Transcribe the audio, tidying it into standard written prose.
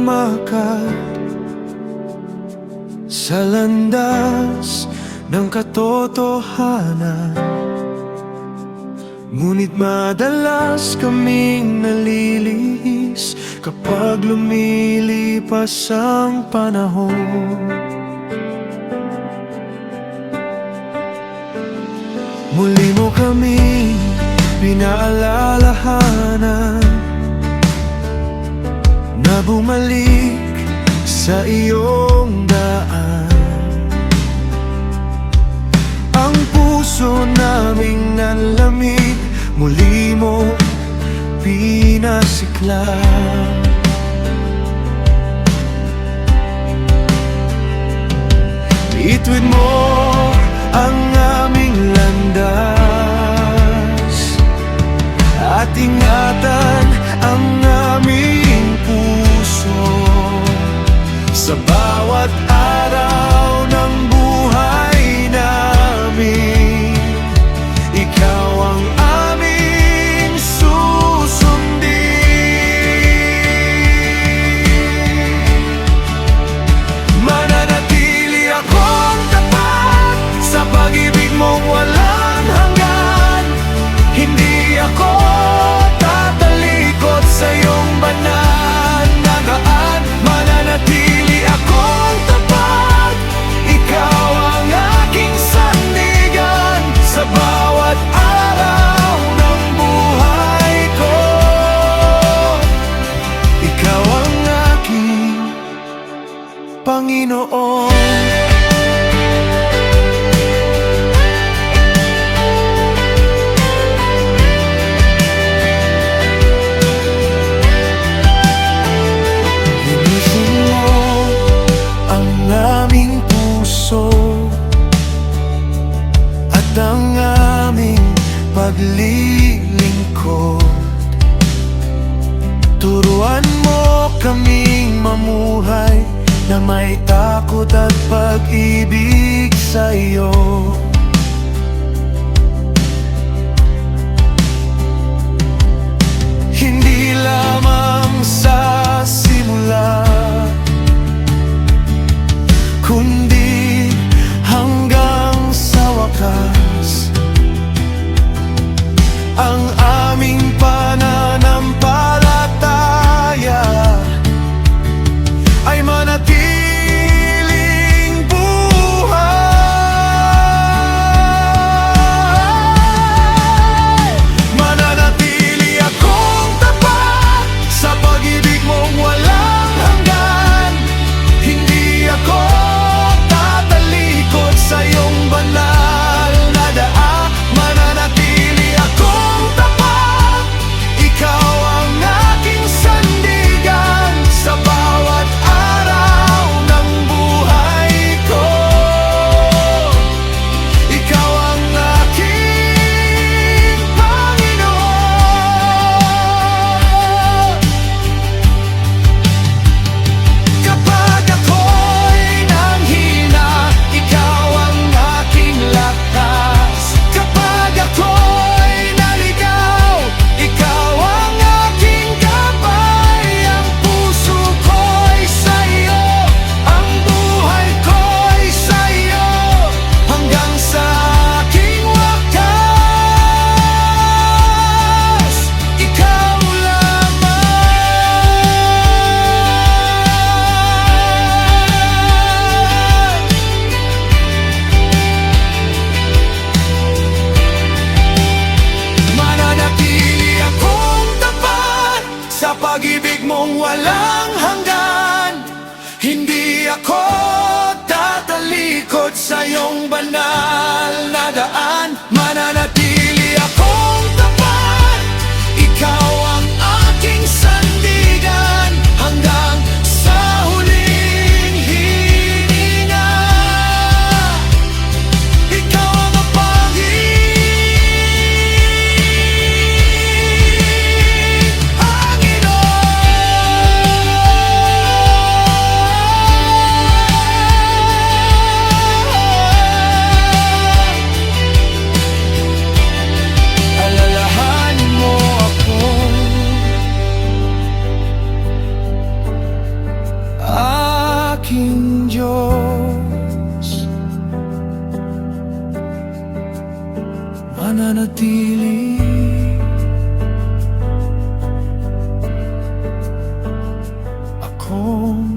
lumakad sa landas ng katotohanan. Ngunit madalas kaming nalilihis kapag lumilipas ang panahon. Muli mo kaming pinaalalahanan na bumalik sa iyong daan. Ang puso naming nanlamig, muli mo pinasiklan. Ituwid mo ang aming landas at ingatan ang aming puso sa bawat araw ng buhay namin. Ikaw ang aming susundin. Mananatili akong tapat sa pag-ibig mong walang hanggan. Hindi ako tatalikod sa iyong banal na gaan. Mananatili akong tapat, ikaw ang aking sandigan sa bawat araw ng buhay ko. Ikaw ang aking Panginoon. At ang aming paglilingkod, turuan mo kaming mamuhay na may takot at pag-ibig sa iyo. Hindi lamang sa simula, kundi hanggang sa wakas. Ang aming pananampalataya ay manatiling buhay. aking Diyos, mananatili akong